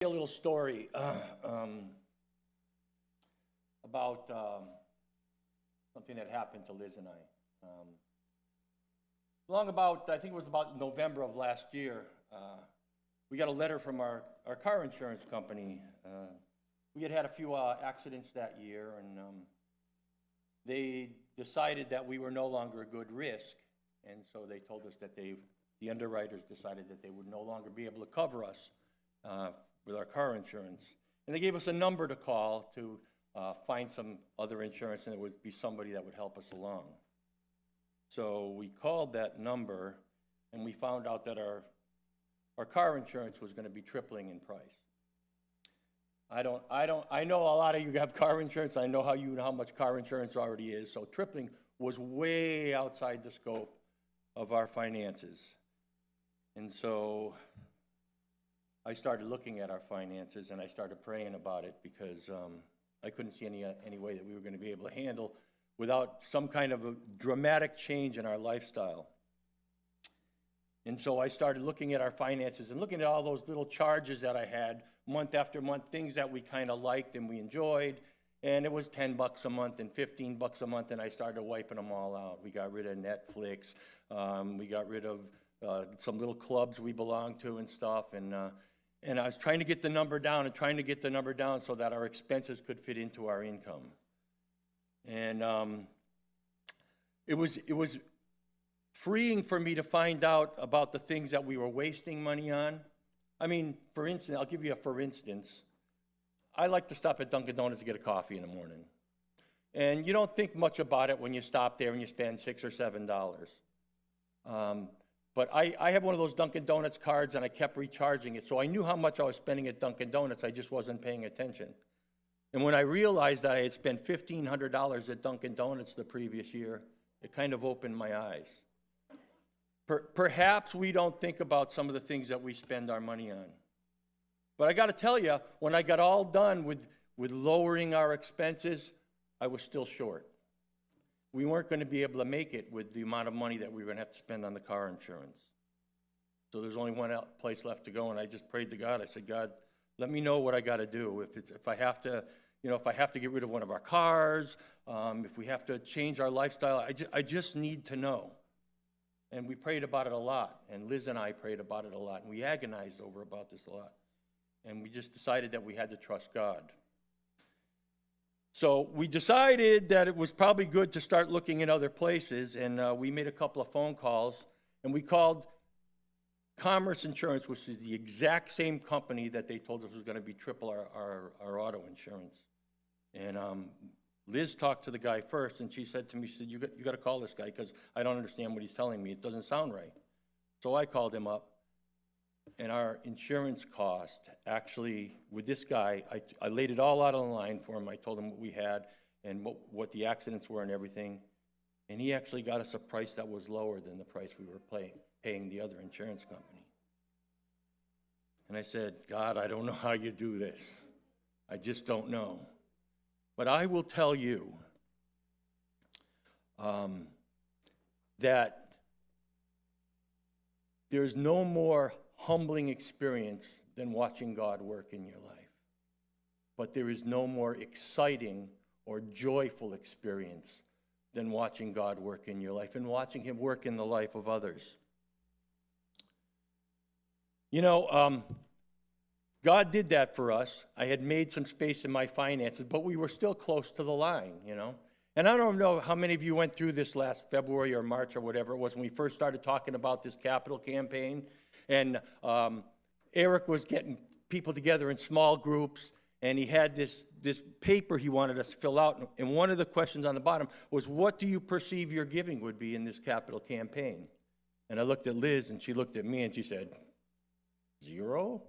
A little story about something that happened to Liz and I. I think it was about November of last year, we got a letter from our car insurance company. We had had a few accidents that year, and they decided that we were no longer a good risk, and so they told us that the underwriters decided that they would no longer be able to cover us with our car insurance. And they gave us a number to call to find some other insurance, and it would be somebody that would help us along. So we called that number, and we found out that our car insurance was going to be tripling in price. I know a lot of you have car insurance. I know how much car insurance already is. So tripling was way outside the scope of our finances. And so I started looking at our finances, and I started praying about it, because I couldn't see any way that we were going to be able to handle without some kind of a dramatic change in our lifestyle. And so I started looking at our finances and looking at all those little charges that I had month after month, things that we kind of liked and we enjoyed. And it was $10 a month and $15 a month, and I started wiping them all out. We got rid of Netflix. We got rid of some little clubs we belonged to and stuff. And I was trying to get the number down so that our expenses could fit into our income. And it was freeing for me to find out about the things that we were wasting money on. I mean, for instance, I'll give you a for instance. I like to stop at Dunkin' Donuts to get a coffee in the morning. And you don't think much about it when you stop there and you spend $6 or $7. But I have one of those Dunkin' Donuts cards, and I kept recharging it. So I knew how much I was spending at Dunkin' Donuts. I just wasn't paying attention. And when I realized that I had spent $1,500 at Dunkin' Donuts the previous year, it kind of opened my eyes. Perhaps we don't think about some of the things that we spend our money on. But I got to tell you, when I got all done with lowering our expenses, I was still short. We weren't going to be able to make it with the amount of money that we were going to have to spend on the car insurance. So there's only one place left to go, and I just prayed to God. I said, God, let me know what I got to do. If I have to get rid of one of our cars, if we have to change our lifestyle, I just need to know. And we prayed about it a lot, and Liz and I prayed about it a lot, and we agonized about this a lot. And we just decided that we had to trust God. So we decided that it was probably good to start looking in other places, and we made a couple of phone calls, and we called Commerce Insurance, which is the exact same company that they told us was going to be triple our auto insurance. And Liz talked to the guy first, and she said to me, she said, you got to call this guy, because I don't understand what he's telling me. It doesn't sound right. So I called him up, and our insurance cost, actually, with this guy, I laid it all out on the line for him. I told him what we had and what the accidents were and everything. And he actually got us a price that was lower than the price we were paying the other insurance company. And I said, God, I don't know how you do this. I just don't know. But I will tell you that there's no more humbling experience than watching God work in your life. But there is no more exciting or joyful experience than watching God work in your life and watching Him work in the life of others. You know, God did that for us. I had made some space in my finances, but we were still close to the line, you know. And I don't know how many of you went through this last February or March or whatever it was when we first started talking about this capital campaign. And Eric was getting people together in small groups, and he had this paper he wanted us to fill out. And one of the questions on the bottom was, what do you perceive your giving would be in this capital campaign? And I looked at Liz, and she looked at me, and she said, 0?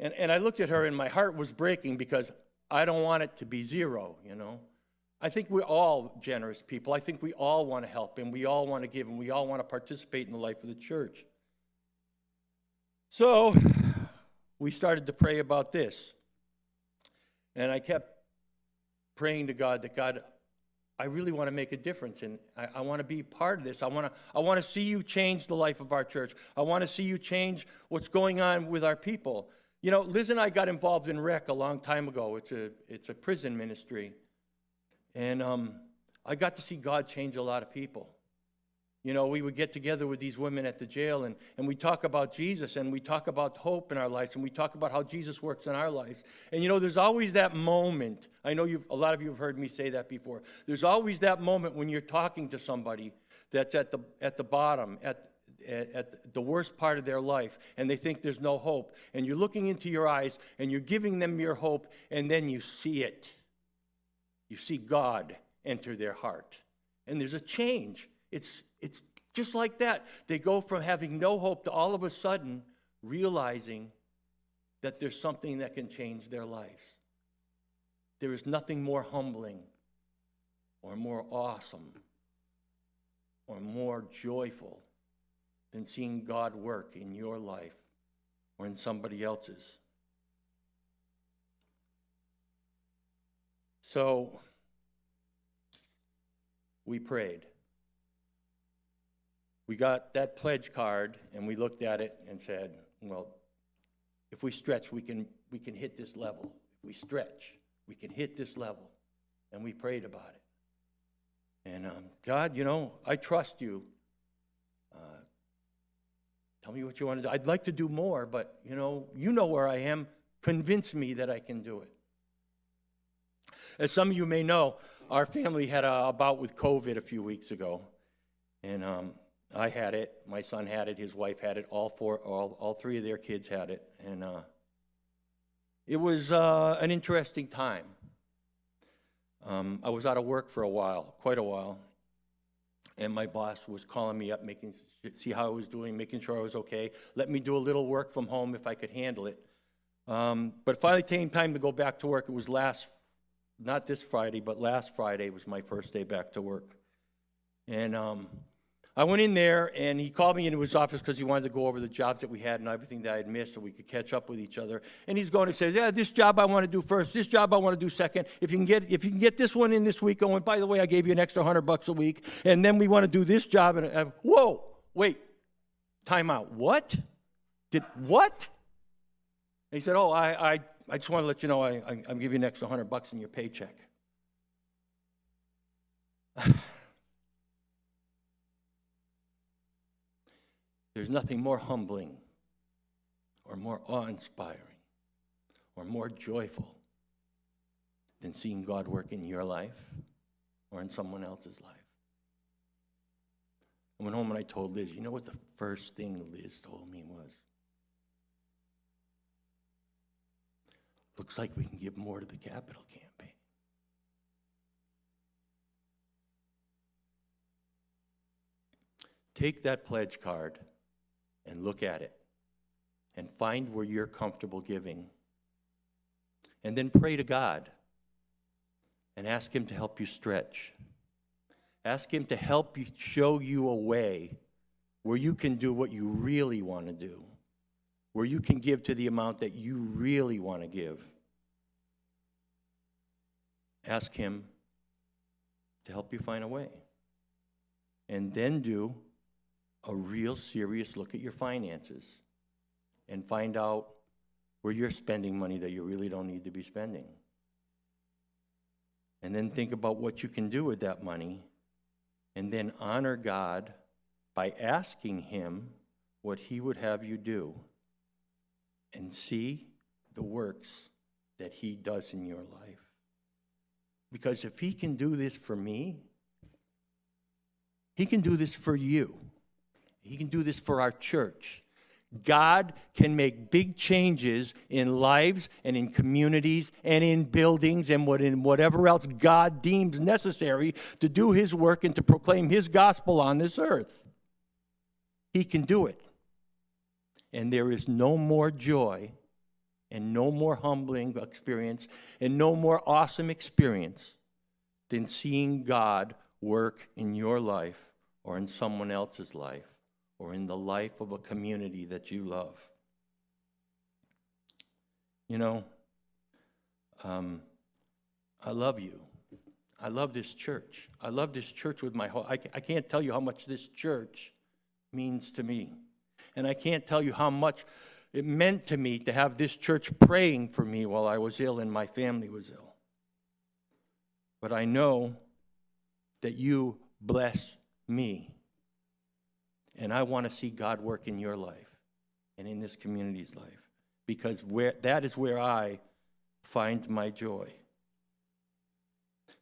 And I looked at her, and my heart was breaking, because I don't want it to be 0, you know. I think we're all generous people. I think we all want to help, and we all want to give, and we all want to participate in the life of the church. So we started to pray about this. And I kept praying to God that, God, I really want to make a difference, and I want to be part of this. I want to see you change the life of our church. I want to see you change what's going on with our people. You know, Liz and I got involved in REC a long time ago. It's a prison ministry, and I got to see God change a lot of people. You know, we would get together with these women at the jail, and we talk about Jesus, and we talk about hope in our lives, and we talk about how Jesus works in our lives. And, you know, there's always that moment. I know a lot of you have heard me say that before. There's always that moment when you're talking to somebody that's at the bottom, at the worst part of their life, and they think there's no hope. And you're looking into your eyes, and you're giving them your hope, and then you see it. You see God enter their heart. And there's a change. It's just like that. They go from having no hope to all of a sudden realizing that there's something that can change their lives. There is nothing more humbling or more awesome or more joyful than seeing God work in your life or in somebody else's. So we prayed. We got that pledge card, and we looked at it and said, well, if we stretch, we can hit this level. If we stretch, we can hit this level. And we prayed about it. And God, you know, I trust you. Tell me what you want to do. I'd like to do more, but, you know where I am. Convince me that I can do it. As some of you may know, our family had a bout with COVID a few weeks ago. And I had it, my son had it, his wife had it, all three of their kids had it, and it was an interesting time. I was out of work for quite a while, and my boss was calling me up, see how I was doing, making sure I was okay, let me do a little work from home if I could handle it. But finally came time to go back to work. It was not this Friday, but last Friday was my first day back to work. And I went in there, and he called me into his office because he wanted to go over the jobs that we had and everything that I had missed so we could catch up with each other. And he's going to say, yeah, this job I want to do first, this job I want to do second. If you can get this one in this week, oh, and by the way, I gave you an extra $100 a week, and then we want to do this job. And whoa, wait, time out. What? What? And he said, oh, I just want to let you know I'm giving you an extra $100 in your paycheck. There's nothing more humbling or more awe-inspiring or more joyful than seeing God work in your life or in someone else's life. I went home and I told Liz, you know what the first thing Liz told me was? Looks like we can give more to the capital campaign. Take that pledge card and look at it and find where you're comfortable giving. And then pray to God and ask Him to help you stretch. Ask Him to help you, show you a way where you can do what you really want to do, where you can give to the amount that you really want to give. Ask Him to help you find a way. And then do a real serious look at your finances and find out where you're spending money that you really don't need to be spending. And then think about what you can do with that money, and then honor God by asking Him what He would have you do, and see the works that He does in your life. Because if He can do this for me, He can do this for you. He can do this for our church. God can make big changes in lives and in communities and in buildings and whatever else God deems necessary to do His work and to proclaim His gospel on this earth. He can do it. And there is no more joy and no more humbling experience and no more awesome experience than seeing God work in your life or in someone else's life, or in the life of a community that you love. You know, I love you. I love this church. I love this church with my whole, I can't tell you how much this church means to me. And I can't tell you how much it meant to me to have this church praying for me while I was ill and my family was ill. But I know that you bless me. And I want to see God work in your life and in this community's life, because that is where I find my joy.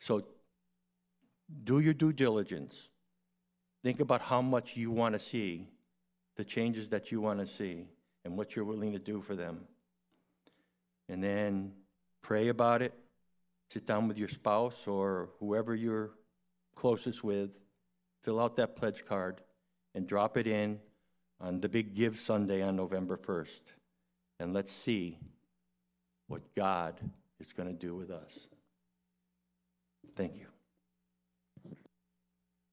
So do your due diligence. Think about how much you want to see, the changes that you want to see, and what you're willing to do for them. And then pray about it. Sit down with your spouse or whoever you're closest with. Fill out that pledge card and drop it in on the big Give Sunday on November 1st. And let's see what God is going to do with us. Thank you.